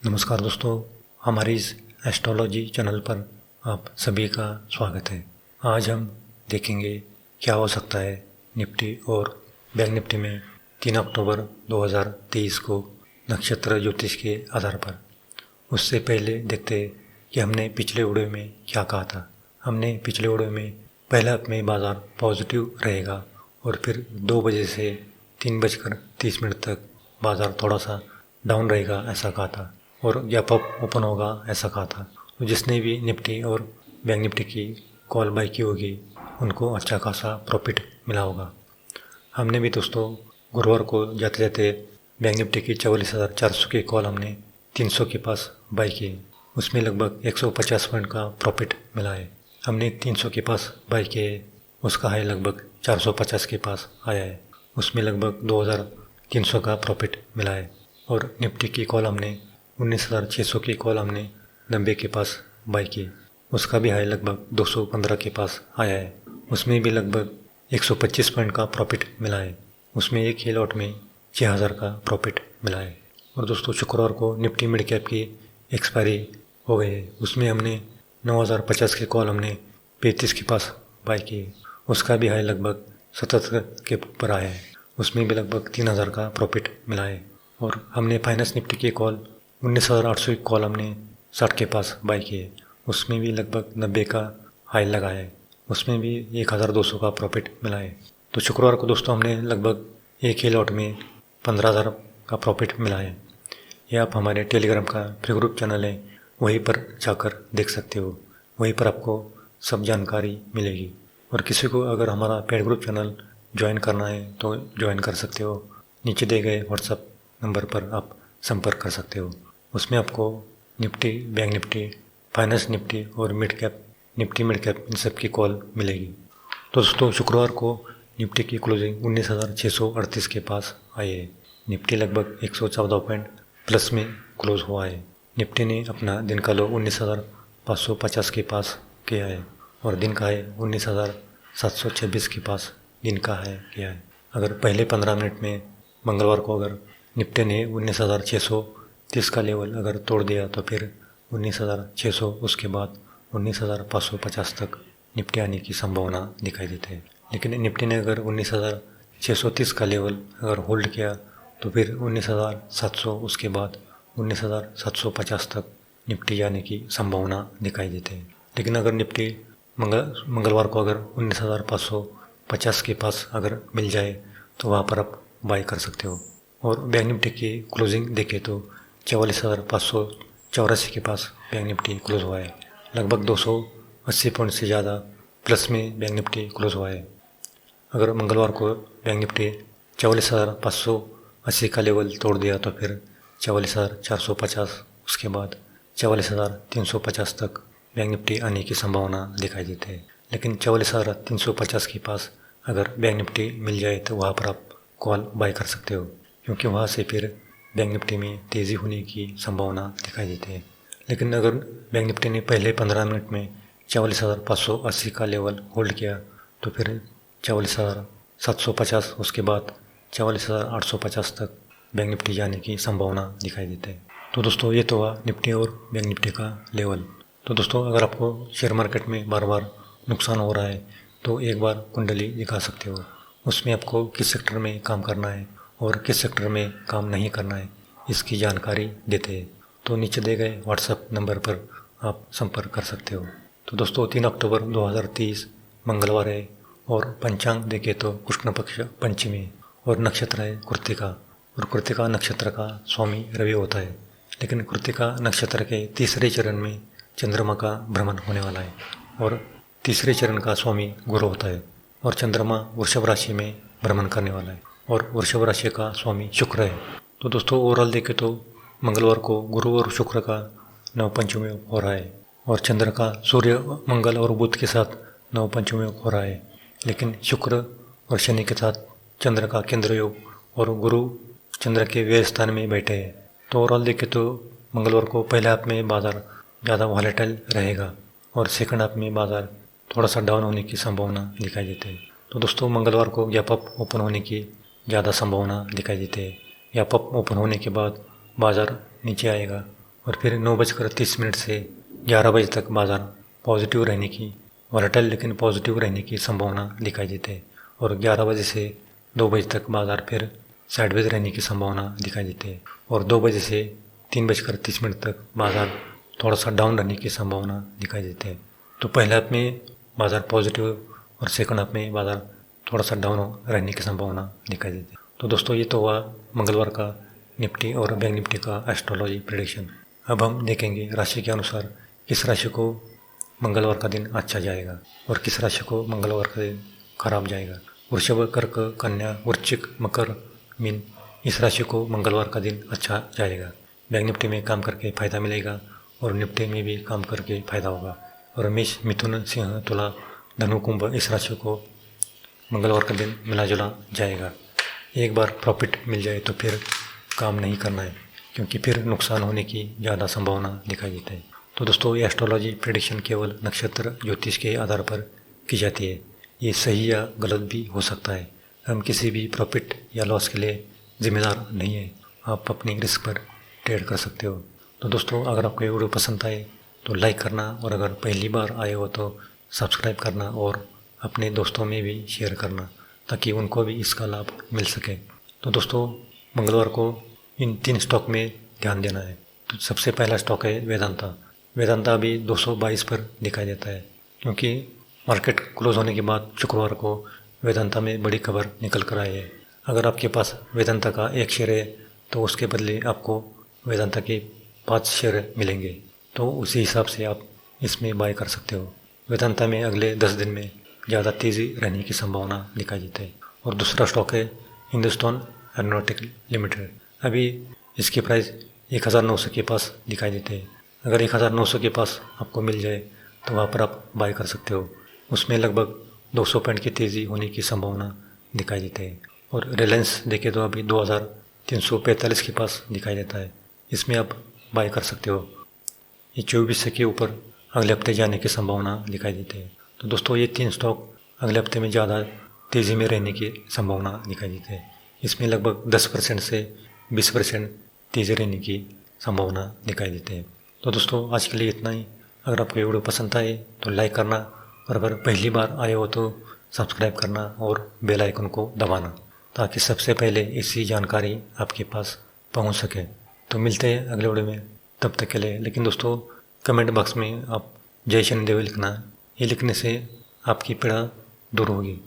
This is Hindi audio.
नमस्कार दोस्तों, हमारी इस एस्ट्रोलॉजी चैनल पर आप सभी का स्वागत है। आज हम देखेंगे क्या हो सकता है निफ्टी और बैंक निफ्टी में 3 अक्टूबर 2023 को नक्षत्र ज्योतिष के आधार पर। उससे पहले देखते हैं कि हमने पिछले वीडियो में क्या कहा था। हमने पिछले वीडियो में पहले हफ्ते में बाज़ार पॉजिटिव रहेगा और फिर 2 बजे से 3:30 तक बाज़ार थोड़ा सा डाउन रहेगा ऐसा कहा था और गैप अप ओपन होगा ऐसा कहा था। तो जिसने भी निफ्टी और बैंक निफ्टी की कॉल बाई की होगी उनको अच्छा खासा प्रॉफिट मिला होगा। हमने भी दोस्तों गुरुवार को जाते जाते बैंक निफ्टी की 44,400 की कॉल हमने 300 के पास बाई की। उसमें लगभग 150 पॉइंट का प्रॉफिट मिला है। हमने 300 के पास बाई किए, उसका हाई लगभग 450 के पास आया है। उसमें लगभग 2,300 का प्रॉफिट मिला है। और निफ्टी की कॉल हमने 19,600 की कॉल हमने 90 के पास बाई की, उसका भी हाई लगभग 215 के पास आया है। उसमें भी लगभग 125 पॉइंट का प्रॉफिट मिला है। उसमें एक ही लॉट में 6,000 का प्रॉफिट मिला है। और दोस्तों शुक्रवार को निफ्टी मिड कैप की एक्सपायरी हो गई है। उसमें हमने 9,050 की कॉल हमने 35 के पास बाई की, उसका भी हाई लगभग 77 के ऊपर आया है। उसमें भी लगभग 3,000 का प्रॉफिट मिला है। और हमने फाइनेंस निफ्टी की कॉल 19,800 की कॉल हमने 60 के पास बाई की है, उसमें भी लगभग 90 का हाई लगा है। उसमें भी 1,200 का प्रॉफिट मिला है। तो शुक्रवार को दोस्तों हमने लगभग एक ही लॉट में 15,000 का प्रॉफिट मिला है। यह आप हमारे टेलीग्राम का फ्री ग्रुप चैनल है, वहीं पर जाकर देख सकते हो। वहीं पर आपको सब जानकारी मिलेगी। और किसी को अगर हमारा पेड ग्रुप चैनल ज्वाइन करना है तो ज्वाइन कर सकते हो। नीचे दिए गए व्हाट्सएप नंबर पर आप संपर्क कर सकते हो। उसमें आपको Nifty, bank Nifty, finance Nifty और mid cap, Nifty mid cap इन सब की कॉल मिलेगी। तो दोस्तों शुक्रवार को निफ्टी की क्लोजिंग 19,638 के पास आई है। निफ्टी लगभग 114 पॉइंट प्लस में क्लोज हुआ है। निफ्टी ने अपना दिन का लो 19,550 के पास किया है और दिन का है 19,726 के पास दिन का है किया है। अगर पहले 15 मिनट में मंगलवार को अगर निफ्टी ने 19,630 का लेवल अगर तोड़ दिया तो फिर 19,600, उसके बाद 19,550 तक निफ्टी आने की संभावना दिखाई देती है। लेकिन निफ्टी ने अगर 19,630 का लेवल अगर होल्ड किया तो फिर 19,700, उसके बाद 19,750 तक निफ्टी जाने की संभावना दिखाई देती है। लेकिन अगर निफ्टी मंगलवार को अगर 19,550 के पास अगर मिल जाए तो वहाँ पर आप बाई कर सकते हो। और बैंक निफ्टी की क्लोजिंग देखें तो 44,584 के पास बैंक निफ्टी क्लोज हुआ है। लगभग 280 पॉइंट से ज़्यादा प्लस में बैंक निफ्टी क्लोज हुआ है। अगर मंगलवार को बैंक निफ्टी 44,580 का लेवल तोड़ दिया तो फिर 44,450, उसके बाद 44,350 तक बैंक निफ्टी आने की संभावना दिखाई देती है। लेकिन 44,350 के पास अगर बैंक निफ्टी मिल जाए तो वहाँ पर आप कॉल बाय कर सकते हो, क्योंकि वहाँ से फिर बैंक निफ्टी में तेज़ी होने की संभावना दिखाई देती है। लेकिन अगर बैंक निफ्टी ने पहले 15 मिनट में 44,580 का लेवल होल्ड किया तो फिर 44,750, उसके बाद 44,850 तक बैंक निफ्टी जाने की संभावना दिखाई देती है। तो दोस्तों ये तो हुआ निफ्टी और बैंक निफ्टी का लेवल। तो दोस्तों अगर आपको शेयर मार्केट में बार बार नुकसान हो रहा है तो एक बार कुंडली दिखा सकते हो। उसमें आपको किस सेक्टर में काम करना है और किस सेक्टर में काम नहीं करना है इसकी जानकारी देते हैं। तो नीचे दिए गए व्हाट्सएप नंबर पर आप संपर्क कर सकते हो। तो दोस्तों 3 अक्टूबर 2023 मंगलवार है और पंचांग देखें तो कृष्ण पक्ष पंचमी और नक्षत्र है कृत्तिका। और कृत्तिका नक्षत्र का स्वामी रवि होता है। लेकिन कृत्तिका नक्षत्र के तीसरे चरण में चंद्रमा का भ्रमण होने वाला है और तीसरे चरण का स्वामी गुरु होता है और चंद्रमा वृषभ राशि में भ्रमण करने वाला है और वृषभ राशि का स्वामी शुक्र है। तो दोस्तों ओवरऑल देखें तो मंगलवार को गुरु और शुक्र का नवपंचमी योग हो रहा है और चंद्र का सूर्य, मंगल और बुध के साथ नवपंचमी योग हो रहा है। लेकिन शुक्र और शनि के साथ चंद्र का केंद्र योग और गुरु चंद्र के व्यय स्थान में बैठे हैं। तो ओवरऑल देखें तो मंगलवार को पहले हाफ में बाजार ज़्यादा वॉलेटाइल रहेगा और सेकंड हाफ में बाजार थोड़ा सा डाउन होने की संभावना दिखाई देती है। तो दोस्तों मंगलवार को गैप अप ओपन होने की ज़्यादा संभावना दिखाई देती है। गैप अप ओपन होने के बाद बाजार नीचे आएगा और फिर 9:30 से 11 बजे तक बाज़ार पॉजिटिव रहने की, वॉलेटाइल लेकिन पॉजिटिव रहने की संभावना दिखाई देती है। और 11 बजे से 2 बजे तक बाज़ार फिर साइडवेज रहने की संभावना दिखाई देती है। और 2 बजे से 3:30 तक बाज़ार थोड़ा सा डाउन रहने की संभावना दिखाई देती है। तो पहले हाफ में बाज़ार पॉजिटिव और सेकंड हाफ में बाज़ार थोड़ा सा डाउन रहने की संभावना दिखाई देती है। तो दोस्तों ये तो हुआ मंगलवार का निफ्टी और बैंक निफ्टी का एस्ट्रोलॉजी प्रेडिक्शन। अब हम देखेंगे राशि के अनुसार किस राशि को मंगलवार का दिन अच्छा जाएगा और किस राशि को मंगलवार का दिन खराब जाएगा। वृषभ, कर्क, कन्या, वृश्चिक, मकर, मीन, इस राशि को मंगलवार का दिन अच्छा जाएगा। बैंक निफ्टी में काम करके फ़ायदा मिलेगा और निफ्टी में भी काम करके फ़ायदा होगा। और मेष, मिथुन, सिंह, तुला, धनु, कुंभ, इस राशि को मंगलवार का दिन मिला जुला जाएगा। एक बार प्रॉफिट मिल जाए तो फिर काम नहीं करना है, क्योंकि फिर नुकसान होने की ज़्यादा संभावना दिखाई देती है। तो दोस्तों ये एस्ट्रोलॉजी प्रेडिक्शन केवल नक्षत्र ज्योतिष के आधार पर की जाती है। ये सही या गलत भी हो सकता है। हम किसी भी प्रॉफिट या लॉस के लिए जिम्मेदार नहीं है। आप अपनी रिस्क पर ट्रेड कर सकते हो। तो दोस्तों अगर आपको ये वीडियो पसंद आए तो लाइक करना, और अगर पहली बार आए हो तो सब्सक्राइब करना और अपने दोस्तों में भी शेयर करना, ताकि उनको भी इसका लाभ मिल सके। तो दोस्तों मंगलवार को इन 3 स्टॉक में ध्यान देना है। तो सबसे पहला स्टॉक है वेदांता। वेदांता अभी 222 पर दिखाई देता है, क्योंकि मार्केट क्लोज होने के बाद शुक्रवार को वेदांता में बड़ी खबर निकल कर आई है। अगर आपके पास वेदांता का 1 शेयर है तो उसके बदले आपको वेदांता के 5 शेयर मिलेंगे। तो उसी हिसाब से आप इसमें बाय कर सकते हो। वेदांता में अगले 10 दिन में ज़्यादा तेज़ी रहने की संभावना दिखाई देती है। और दूसरा स्टॉक है हिंदुस्तान एरोनॉटिकल लिमिटेड। अभी इसकी प्राइस 1900 के पास दिखाई देते हैं। अगर 1900 के पास आपको मिल जाए तो वहाँ पर आप बाय कर सकते हो। उसमें लगभग 200 पॉइंट की तेज़ी होने की संभावना दिखाई देती है। और रिलायंस देखें तो अभी 2345 के पास दिखाई देता है। इसमें आप बाय कर सकते हो। ये 2400 के ऊपर अगले हफ्ते जाने की संभावना दिखाई देती है। तो दोस्तों ये 3 स्टॉक अगले हफ्ते में ज़्यादा तेज़ी में रहने की संभावना दिखाई देती है। इसमें लगभग 10% से 20% तेज़ी रहने की संभावना दिखाई देती है। तो दोस्तों आज के लिए इतना ही। अगर आपको ये वीडियो पसंद आए तो लाइक करना, और अगर पहली बार आए हो तो सब्सक्राइब करना और बेल आइकन को दबाना, ताकि सबसे पहले ऐसी जानकारी आपके पास पहुंच सके। तो मिलते हैं अगले वीडियो में, तब तक के लिए। लेकिन दोस्तों कमेंट बॉक्स में आप जय शनिदेव लिखना। ये लिखने से आपकी पीड़ा दूर होगी।